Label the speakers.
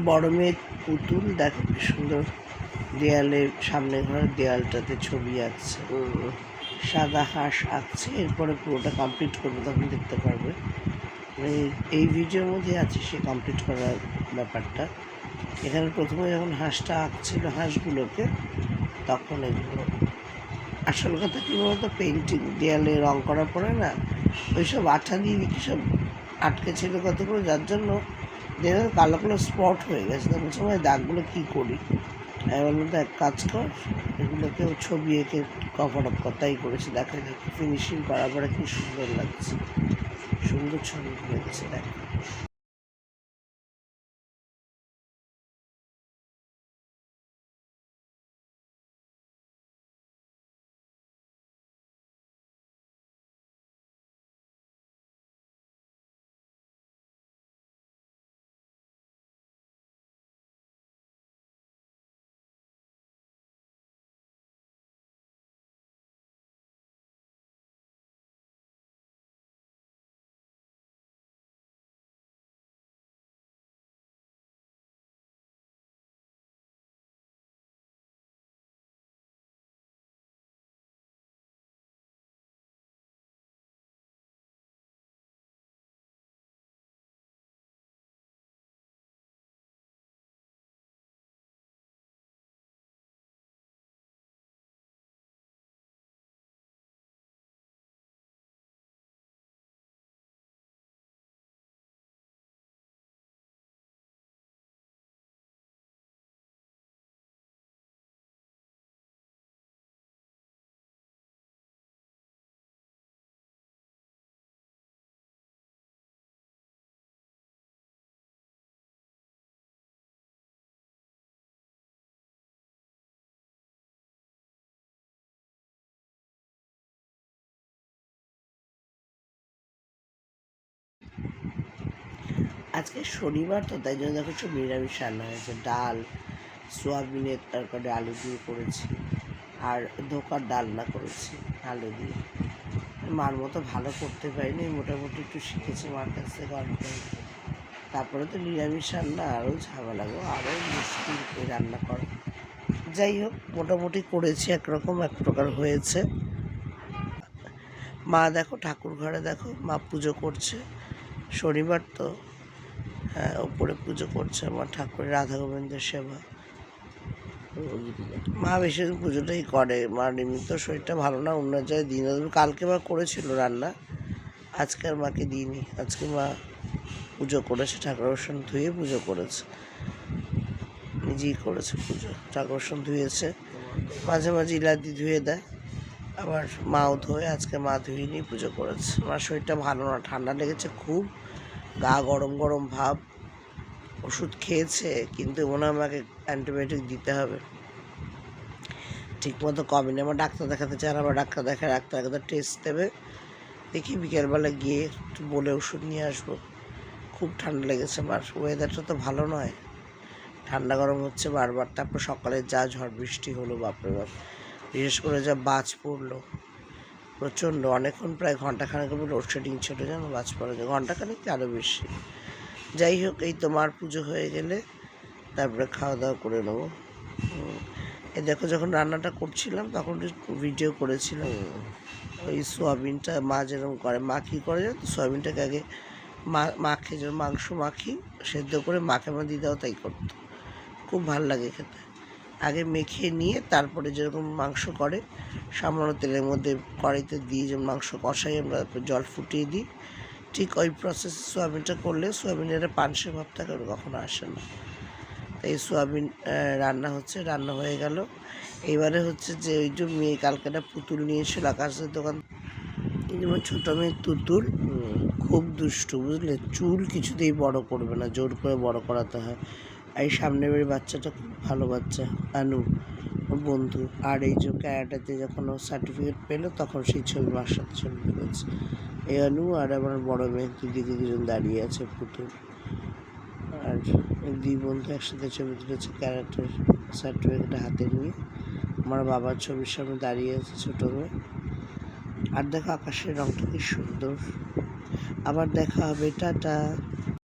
Speaker 1: বড় মেয়ের পুতুল দেখো কি সুন্দর দেয়ালে, সামনে ঘরের দেয়ালটাতে ছবি আঁকছে, সাদা হাঁস আঁকছে। এরপরে পুরোটা কমপ্লিট করবে, তখন দেখতে পারবে। এই ভিডিওর মধ্যে আছে সে কমপ্লিট করার ব্যাপারটা। এখানে প্রথমে যখন হাঁসটা আঁকছিল হাঁসগুলোকে, তখন এগুলো আসল কথা কী বলতো, পেন্টিং দেয়ালে রং করার পরে না ওইসব আঠা দিয়ে কি সব আটকে ছিল কতগুলো, যার জন্য দেখে কালো কালো স্পট হয়ে গেছে। তখন সময় দাগগুলো কী করি, এবার মধ্যে এক কাজ কর, এগুলোকেও ছবি এঁকে কভার আপ কথাই করেছি। দেখা যায় ফিনিশিং করার পরে কি সুন্দর লাগছে, সুন্দর ছবি লেগেছে দেখো। আজকে শনিবার তো, তাই জন্য দেখো সব নিরামিষ রান্না হয়েছে। ডাল, সোয়াবিনের তরকারি আলু দিয়ে করেছি, আর ধোকার ডালনা করেছি আলু দিয়ে। মার মতো ভালো করতে পারিনি, মোটামুটি একটু শিখেছি মার কাছ থেকে অল্প। তারপরে তো নিরামিষ রান্না আরও ঝামেলা গো, আরও মুশকিল এই রান্না করা। যাই হোক, মোটামুটি করেছি, একরকম এক প্রকার হয়েছে। মা দেখো ঠাকুর ঘরে দেখো মা পুজো করছে, শনিবার তো, হ্যাঁ ওপরে পুজো করছে আমার ঠাকুরের, রাধা গোবিন্দের সেবা। মা বেশি পুজোটাই করে, মার এমনিতে শরীরটা ভালো না, অন্য জায়গায় দিন কালকে মা করেছিল রান্না, আজকে আর মাকে দিইনি। আজকে মা পুজো করেছে, ঠাকুর বাসন ধুয়ে পুজো করেছে, নিজেই করেছে পুজো, ঠাকুর বাসন ধুয়েছে, মাঝে মাঝে ইলাদি ধুয়ে দেয়, আবার মাও ধোয়। আজকে মা ধুইনি, পুজো করেছে। মার শরীরটা ভালো না, ঠান্ডা লেগেছে খুব, গা গরম গরম ভাব, ওষুধ খেয়েছে কিন্তু মনে হয় আমাকে অ্যান্টিবায়োটিক দিতে হবে, ঠিকমতো কমেনি। আমার ডাক্তার দেখাতে চায়, আবার ডাক্তার দেখায়, ডাক্তার টেস্ট দেবে, দেখি বিকেলবেলা গিয়ে একটু বলে ওষুধ নিয়ে আসবো। খুব ঠান্ডা লেগেছে মার, ওয়েদারটা তো ভালো নয়, ঠান্ডা গরম হচ্ছে বারবার। তারপর সকালে যা ঝড় বৃষ্টি হলো বাপরে বাপ, বিশেষ করে যা বাজ পড়লো প্রচণ্ড, অনেকক্ষণ প্রায় ঘন্টাখানেক লোডশেডিং ছিল যেন, বাজ পড়ে ঘন্টাখানেক আরও বেশি। যাই হোক, এই তো মার পুজো হয়ে গেলে তারপরে খাওয়া দাওয়া করে নেবো। এই দেখো যখন রান্নাটা করছিলাম তখন ভিডিও করেছিলাম, ওই সোয়াবিনটা মা যেরকম করে, মা কী করে জানো, সোয়াবিনটাকে আগে মাখে, যেমন মাংস মাখি সেদ্ধ করে মাখে, আমার দিদাও তাই করতো, খুব ভাল লাগে খেতে। আগে মেখে নিয়ে তারপরে যেরকম মাংস করে, সামান্য তেলের মধ্যে কড়াইতে দিয়ে যেমন মাংস কষাই আমরা, জল ফুটিয়ে দিই, ঠিক ওই প্রসেসে সোয়াবিনটা করলে সোয়াবিনের পানসে ভাব থাকে, কখনো আসে না। এই সোয়াবিন রান্না হচ্ছে, রান্না হয়ে গেল। এবারে হচ্ছে যে ওই যে মেয়ে কালকে একটা পুতুল নিয়েছিল আকাশের দোকান, যেমন ছোটো মেয়ে তুতুল, খুব দুষ্টু বুঝলে, চুল কিছুতেই বড় করবে না, জোর করে বড় করাতে হয়। এই সামনের বাড়ির বাচ্চাটা খুব ভালো বাচ্চা, আনু ওর বন্ধু, আর এই যে ক্যারাটাতে যখন ও সার্টিফিকেট পেলো তখন সেই ছবি মার সাথে ছবি তুলেছে। এই আনু আর আমার বড় মেয়ে দিদিকে দুজন দাঁড়িয়ে আছে, পুতুল আর দুই বন্ধু একসাথে ছবি তুলেছে, ক্যারাটের সার্টিফিকেটটা হাতে নিয়ে। আমার বাবার ছবির সামনে দাঁড়িয়ে আছে ছোটো মেয়ে। আর দেখো আকাশের রঙটা কি সুন্দর। আবার দেখা হবে, টাটা।